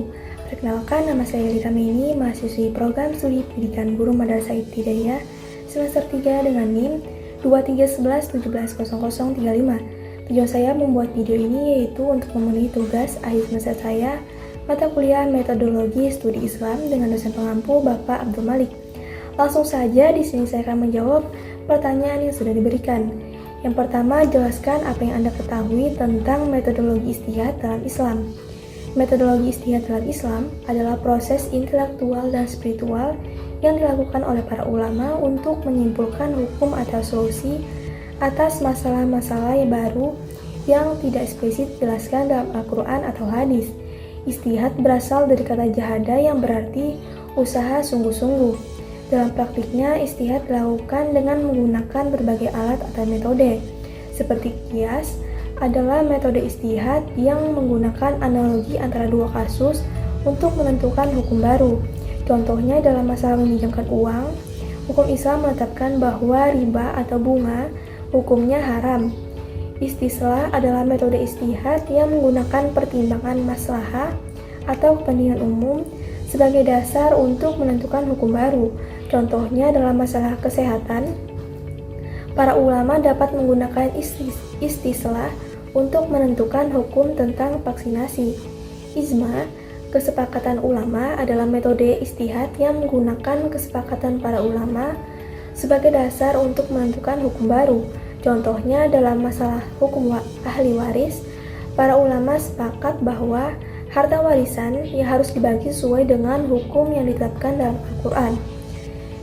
wabarakatuh. Perkenalkan, nama saya Lita Meni, mahasiswi program studi pendidikan guru Madrasah Ibtidaiyah semester 3 dengan NIM 2311170035. Tujuan saya membuat video ini yaitu untuk memenuhi tugas akhir semester saya mata kuliah Metodologi Studi Islam dengan dosen pengampu Bapak Abdul Malik. Langsung saja di sini saya akan menjawab pertanyaan yang sudah diberikan. Yang pertama, jelaskan apa yang Anda ketahui tentang metodologi ijtihad dalam Islam. Metodologi ijtihad dalam Islam adalah proses intelektual dan spiritual yang dilakukan oleh para ulama untuk menyimpulkan hukum atau solusi atas masalah-masalah yang baru yang tidak eksplisit dijelaskan dalam Al-Quran atau hadis. Ijtihad berasal dari kata jahada yang berarti usaha sungguh-sungguh. Dalam praktiknya, ijtihad dilakukan dengan menggunakan berbagai alat atau metode. Seperti qiyas adalah metode ijtihad yang menggunakan analogi antara dua kasus untuk menentukan hukum baru. Contohnya dalam masalah meminjamkan uang, hukum Islam menetapkan bahwa riba atau bunga hukumnya haram. Istislah adalah metode ijtihad yang menggunakan pertimbangan maslahah atau kepentingan umum sebagai dasar untuk menentukan hukum baru. Contohnya dalam masalah kesehatan, para ulama dapat menggunakan istislah untuk menentukan hukum tentang vaksinasi. Ijma, kesepakatan ulama, adalah metode ijtihad yang menggunakan kesepakatan para ulama sebagai dasar untuk menentukan hukum baru. Contohnya dalam masalah hukum ahli waris, para ulama sepakat bahwa harta warisan yang harus dibagi sesuai dengan hukum yang ditetapkan dalam Al-Quran.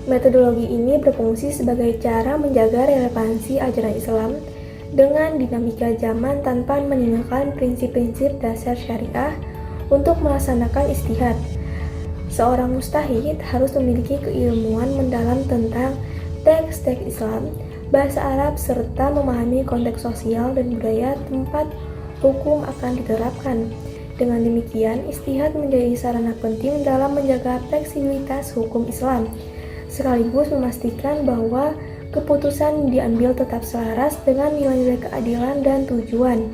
Metodologi ini berfungsi sebagai cara menjaga relevansi ajaran Islam dengan dinamika zaman tanpa meninggalkan prinsip-prinsip dasar syariah untuk melaksanakan ijtihad. Seorang mujtahid harus memiliki keilmuan mendalam tentang teks-teks Islam, bahasa Arab, serta memahami konteks sosial dan budaya tempat hukum akan diterapkan. Dengan demikian, ijtihad menjadi sarana penting dalam menjaga fleksibilitas hukum Islam, sekaligus memastikan bahwa keputusan diambil tetap selaras dengan nilai-nilai keadilan dan tujuan.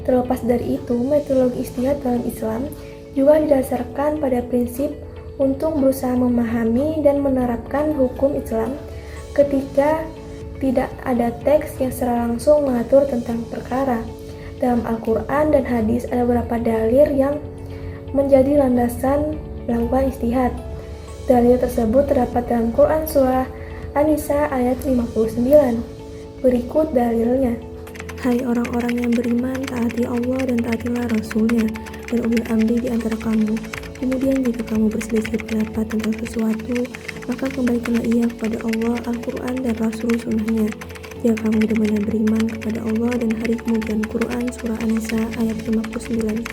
Terlepas dari itu, metodologi ijtihad dalam Islam juga didasarkan pada prinsip untuk berusaha memahami dan menerapkan hukum Islam ketika tidak ada teks yang secara langsung mengatur tentang perkara. Dalam Al-Quran dan hadis ada beberapa dalil yang menjadi landasan melakukan ijtihad. Dalil tersebut terdapat dalam Quran Surah An-Nisa ayat 59. Berikut dalilnya. Hai orang-orang yang beriman, taati Allah dan taatilah Rasul-Nya dan ulil amri di antara kamu. Kemudian jika kamu berselisih pendapat tentang sesuatu, maka kembalikanlah ia kepada Allah, Al-Quran dan Rasul Sunnah-Nya. Jika kamu benar-benar beriman kepada Allah dan hari kemudian. Quran Surah An-Nisa ayat 59.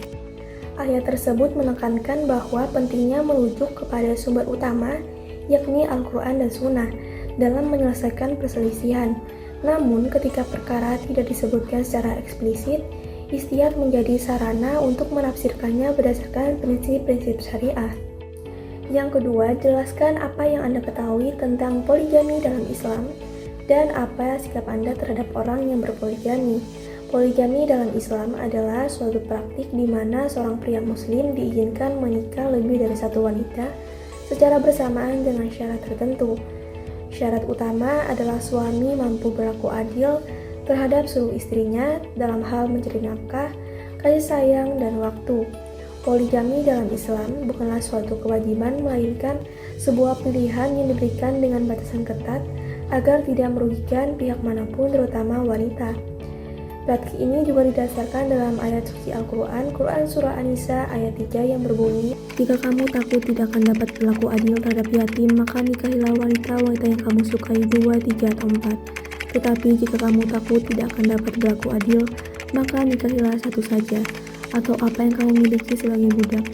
Ayat tersebut menekankan bahwa pentingnya merujuk kepada sumber utama, yakni Al-Quran dan Sunnah, dalam menyelesaikan perselisihan. Namun, ketika perkara tidak disebutkan secara eksplisit, ijtihad menjadi sarana untuk menafsirkannya berdasarkan prinsip-prinsip syariah. Yang kedua, jelaskan apa yang Anda ketahui tentang poligami dalam Islam dan apa sikap Anda terhadap orang yang berpoligami. Poligami dalam Islam adalah suatu praktik di mana seorang pria muslim diizinkan menikah lebih dari satu wanita secara bersamaan dengan syarat tertentu. Syarat utama adalah suami mampu berlaku adil terhadap seluruh istrinya dalam hal mencari nafkah, kasih sayang, dan waktu. Poligami dalam Islam bukanlah suatu kewajiban, melainkan sebuah pilihan yang diberikan dengan batasan ketat agar tidak merugikan pihak manapun, terutama wanita. Praktik ini juga didasarkan dalam ayat suci Al-Quran, Quran Surah An-Nisa ayat 3 yang berbunyi, jika kamu takut tidak akan dapat berlaku adil terhadap yatim, maka nikahilah wanita-wanita yang kamu sukai 2, 3, atau 4. Tetapi jika kamu takut tidak akan dapat berlaku adil, maka nikahilah satu saja, atau apa yang kamu miliki sebagai budak.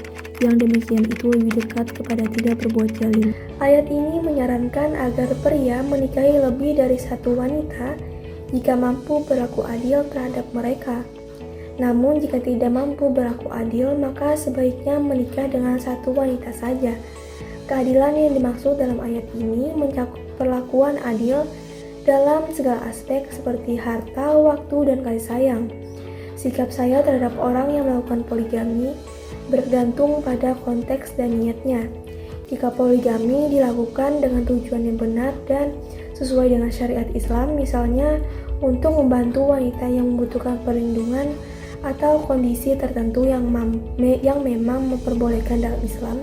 Yang demikian itu lebih dekat kepada tidak berbuat zalim. Ayat ini menyarankan agar pria menikahi lebih dari satu wanita jika mampu berlaku adil terhadap mereka. Namun jika tidak mampu berlaku adil, maka sebaiknya menikah dengan satu wanita saja. Keadilan yang dimaksud dalam ayat ini mencakup perlakuan adil dalam segala aspek seperti harta, waktu, dan kasih sayang. Sikap saya terhadap orang yang melakukan poligami bergantung pada konteks dan niatnya. Jika poligami dilakukan dengan tujuan yang benar dan sesuai dengan syariat Islam, misalnya untuk membantu wanita yang membutuhkan perlindungan atau kondisi tertentu yang memang memperbolehkan dalam Islam,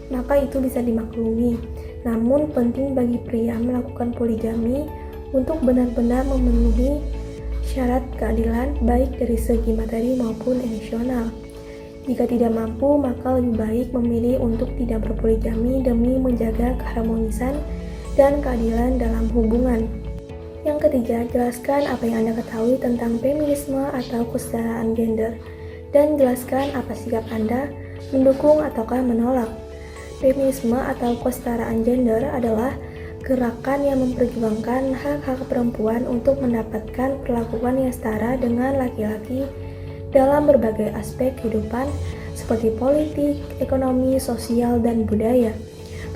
maka itu bisa dimaklumi. Namun penting bagi pria melakukan poligami untuk benar-benar memenuhi syarat keadilan baik dari segi materi maupun emosional. Jika tidak mampu, maka lebih baik memilih untuk tidak berpoligami demi menjaga keharmonisan dan keadilan dalam hubungan. Yang ketiga, jelaskan apa yang Anda ketahui tentang feminisme atau kesetaraan gender, dan jelaskan apa sikap Anda, mendukung ataukah menolak. Feminisme atau kesetaraan gender adalah gerakan yang memperjuangkan hak-hak perempuan untuk mendapatkan perlakuan yang setara dengan laki-laki dalam berbagai aspek kehidupan seperti politik, ekonomi, sosial, dan budaya.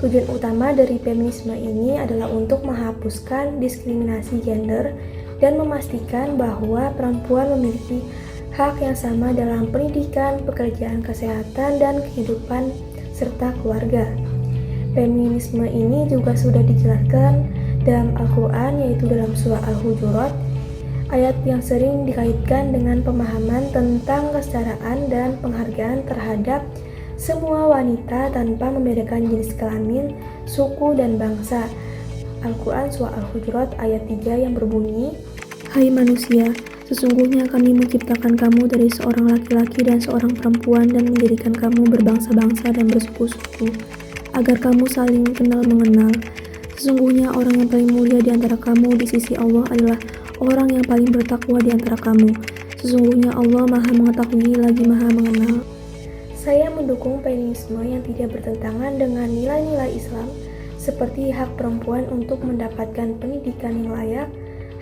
Tujuan utama dari feminisme ini adalah untuk menghapuskan diskriminasi gender dan memastikan bahwa perempuan memiliki hak yang sama dalam pendidikan, pekerjaan, kesehatan, dan kehidupan serta keluarga. Feminisme ini juga sudah dijelaskan dalam Al-Quran, yaitu dalam surah Al-Hujurat, ayat yang sering dikaitkan dengan pemahaman tentang kesetaraan dan penghargaan terhadap semua wanita tanpa membedakan jenis kelamin, suku, dan bangsa. Al-Quran surah Al-Hujurat ayat 3 yang berbunyi, "Hai manusia, sesungguhnya kami menciptakan kamu dari seorang laki-laki dan seorang perempuan dan menjadikan kamu berbangsa-bangsa dan bersuku-suku, agar kamu saling kenal-mengenal. Sesungguhnya orang yang paling mulia di antara kamu di sisi Allah adalah orang yang paling bertakwa di antara kamu. Sesungguhnya Allah Maha Mengetahui lagi Maha Mengenal." Saya mendukung feminisme yang tidak bertentangan dengan nilai-nilai Islam, seperti hak perempuan untuk mendapatkan pendidikan yang layak,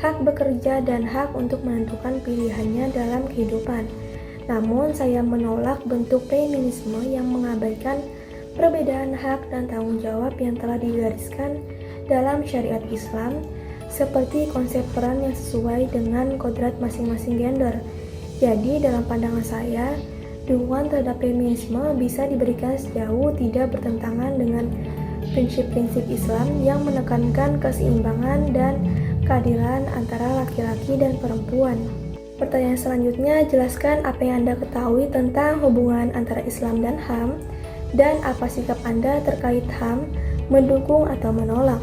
hak bekerja, dan hak untuk menentukan pilihannya dalam kehidupan. Namun, saya menolak bentuk feminisme yang mengabaikan perbedaan hak dan tanggung jawab yang telah digariskan dalam syariat Islam, seperti konsep peran yang sesuai dengan kodrat masing-masing gender. Jadi, dalam pandangan saya, dukungan terhadap feminisme bisa diberikan sejauh tidak bertentangan dengan prinsip-prinsip Islam yang menekankan keseimbangan dan keadilan antara laki-laki dan perempuan. Pertanyaan selanjutnya, jelaskan apa yang Anda ketahui tentang hubungan antara Islam dan HAM, dan apa sikap Anda terkait HAM, mendukung atau menolak.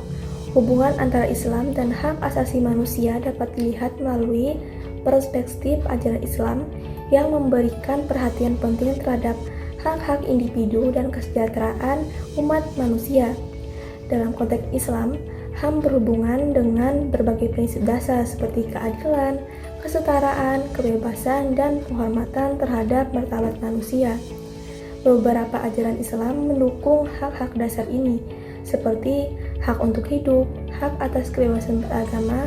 Hubungan antara Islam dan hak asasi manusia dapat dilihat melalui perspektif ajaran Islam yang memberikan perhatian penting terhadap hak-hak individu dan kesejahteraan umat manusia. Dalam konteks Islam, HAM berhubungan dengan berbagai prinsip dasar seperti keadilan, kesetaraan, kebebasan, dan penghormatan terhadap martabat manusia. Beberapa ajaran Islam mendukung hak-hak dasar ini, seperti hak untuk hidup, hak atas kebebasan beragama,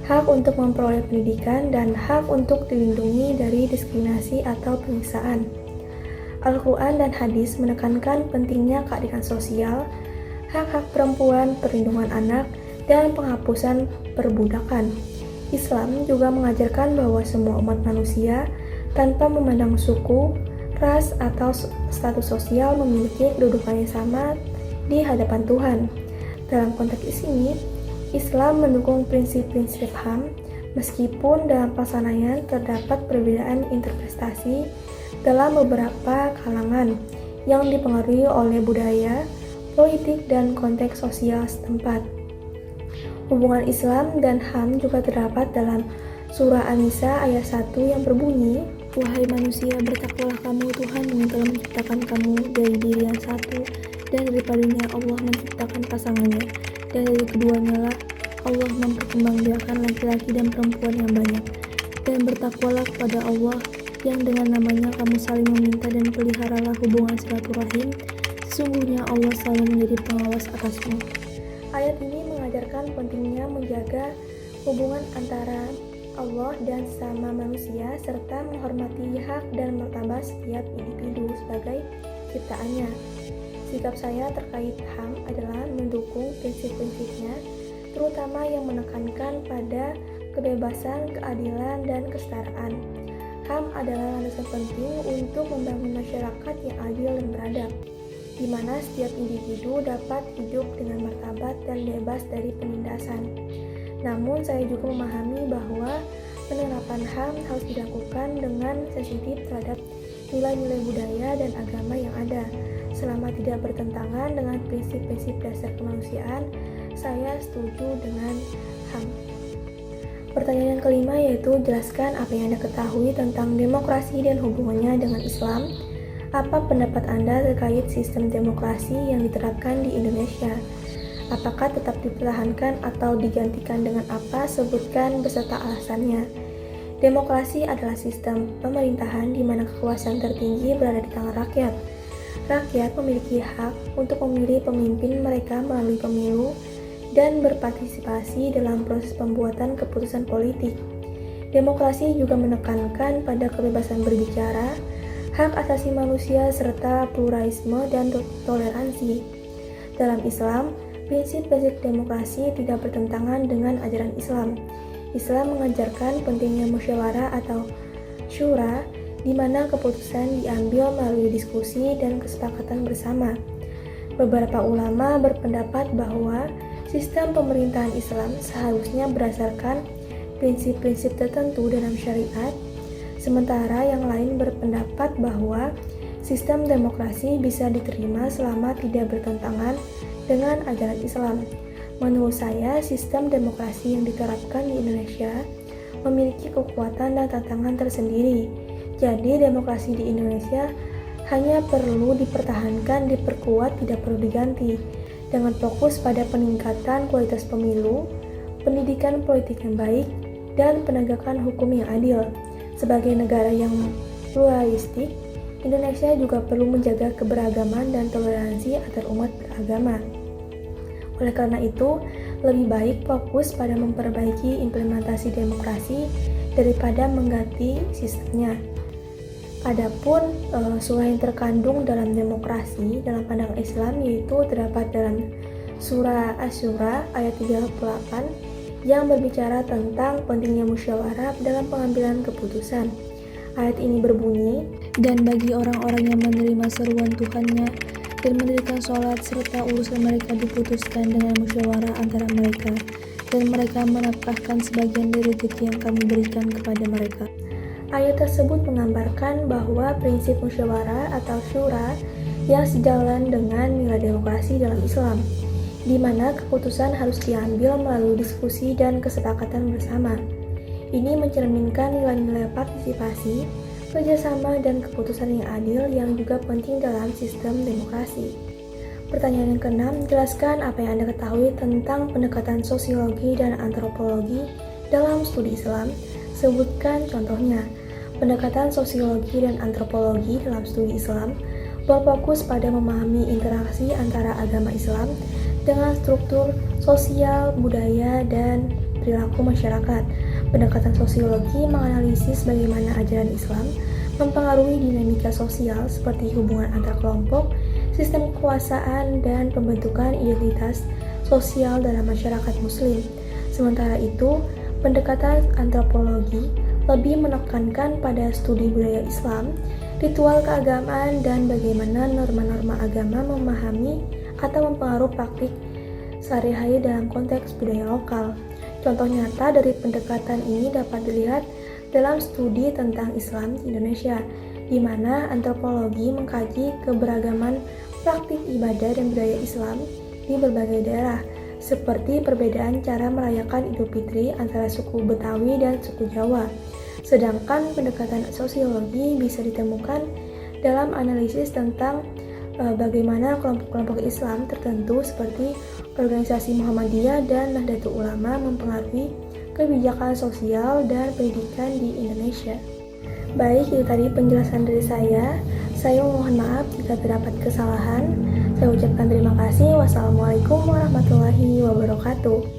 hak untuk memperoleh pendidikan, dan hak untuk dilindungi dari diskriminasi atau penyiksaan. Al-Quran dan hadis menekankan pentingnya keadilan sosial, hak-hak perempuan, perlindungan anak, dan penghapusan perbudakan. Islam juga mengajarkan bahwa semua umat manusia, tanpa memandang suku, ras, atau status sosial, memiliki kedudukan yang sama di hadapan Tuhan. Dalam konteks ini, Islam mendukung prinsip-prinsip HAM, meskipun dalam pelaksanaannya terdapat perbedaan interpretasi dalam beberapa kalangan yang dipengaruhi oleh budaya, politik, dan konteks sosial setempat. Hubungan Islam dan HAM juga terdapat dalam surah An-Nisa ayat 1 yang berbunyi, "Wahai manusia, bertakwalah kamu Tuhan yang telah menciptakan kamu dari diri yang satu, dan daripadanya Allah menciptakan pasangannya, dan dari keduanya lah Allah memperkembangbiakan laki-laki dan perempuan yang banyak. Dan bertakwalah kepada Allah yang dengan namanya kamu saling meminta, dan peliharalah hubungan silaturahim. Sesungguhnya Allah selalu menjadi pengawas atasmu." Ayat ini mengajarkan pentingnya menjaga hubungan antara Allah dan sesama manusia, serta menghormati hak dan martabat setiap individu sebagai ciptaannya. Sikap saya terkait HAM adalah mendukung prinsip-prinsipnya, terutama yang menekankan pada kebebasan, keadilan, dan kesetaraan. HAM adalah landasan penting untuk membangun masyarakat yang adil dan beradab, di mana setiap individu dapat hidup dengan martabat dan bebas dari penindasan. Namun, saya juga memahami bahwa penerapan HAM harus dilakukan dengan sensitif terhadap nilai-nilai budaya dan agama yang ada. Selama tidak bertentangan dengan prinsip-prinsip dasar kemanusiaan, saya setuju dengan HAM. Pertanyaan yang kelima yaitu jelaskan apa yang Anda ketahui tentang demokrasi dan hubungannya dengan Islam. Apa pendapat Anda terkait sistem demokrasi yang diterapkan di Indonesia? Apakah tetap dipertahankan atau digantikan dengan apa? Sebutkan beserta alasannya. Demokrasi adalah sistem pemerintahan di mana kekuasaan tertinggi berada di tangan rakyat. Rakyat memiliki hak untuk memilih pemimpin mereka melalui pemilu dan berpartisipasi dalam proses pembuatan keputusan politik. Demokrasi juga menekankan pada kebebasan berbicara, hak asasi manusia, serta pluralisme dan toleransi. Dalam Islam, prinsip-prinsip demokrasi tidak bertentangan dengan ajaran Islam. Islam mengajarkan pentingnya musyawarah atau syura, di mana keputusan diambil melalui diskusi dan kesepakatan bersama. Beberapa ulama berpendapat bahwa sistem pemerintahan Islam seharusnya berdasarkan prinsip-prinsip tertentu dalam syariat, sementara yang lain berpendapat bahwa sistem demokrasi bisa diterima selama tidak bertentangan dengan ajaran Islam. Menurut saya, sistem demokrasi yang diterapkan di Indonesia memiliki kekuatan dan tantangan tersendiri. Jadi, demokrasi di Indonesia hanya perlu dipertahankan, diperkuat, tidak perlu diganti, dengan fokus pada peningkatan kualitas pemilu, pendidikan politik yang baik, dan penegakan hukum yang adil. Sebagai negara yang pluralistik, Indonesia juga perlu menjaga keberagaman dan toleransi antar umat beragama. Oleh karena itu, lebih baik fokus pada memperbaiki implementasi demokrasi daripada mengganti sistemnya. Adapun surah yang terkandung dalam demokrasi dalam pandangan Islam yaitu terdapat dalam surah Asy-Syura ayat 38 yang berbicara tentang pentingnya musyawarah dalam pengambilan keputusan. Ayat ini berbunyi, "Dan bagi orang-orang yang menerima seruan Tuhannya dan mendirikan sholat serta urusan mereka diputuskan dengan musyawarah antara mereka, dan mereka menafkahkan sebagian dari rezeki yang kami berikan kepada mereka." Ayat tersebut menggambarkan bahwa prinsip musyawarah atau syura yang sejalan dengan nilai demokrasi dalam Islam, di mana keputusan harus diambil melalui diskusi dan kesepakatan bersama. Ini mencerminkan nilai-nilai partisipasi, kerjasama, dan keputusan yang adil yang juga penting dalam sistem demokrasi. Pertanyaan yang keenam, jelaskan apa yang Anda ketahui tentang pendekatan sosiologi dan antropologi dalam studi Islam. Sebutkan contohnya. Pendekatan sosiologi dan antropologi dalam studi Islam berfokus pada memahami interaksi antara agama Islam dengan struktur sosial, budaya, dan perilaku masyarakat. Pendekatan sosiologi menganalisis bagaimana ajaran Islam mempengaruhi dinamika sosial seperti hubungan antar kelompok, sistem kekuasaan, dan pembentukan identitas sosial dalam masyarakat Muslim. Sementara itu, pendekatan antropologi lebih menekankan pada studi budaya Islam, ritual keagamaan, dan bagaimana norma-norma agama memahami atau mempengaruhi praktik sehari-hari dalam konteks budaya lokal. Contoh nyata dari pendekatan ini dapat dilihat dalam studi tentang Islam di Indonesia, di mana antropologi mengkaji keberagaman praktik ibadah dan budaya Islam di berbagai daerah, seperti perbedaan cara merayakan Idul Fitri antara suku Betawi dan suku Jawa. Sedangkan pendekatan sosiologi bisa ditemukan dalam analisis tentang bagaimana kelompok-kelompok Islam tertentu seperti organisasi Muhammadiyah dan Nahdlatul Ulama mempengaruhi kebijakan sosial dan pendidikan di Indonesia. Baik, itu tadi penjelasan dari saya. Saya mohon maaf jika terdapat kesalahan. Saya ucapkan terima kasih. Wassalamualaikum warahmatullahi wabarakatuh.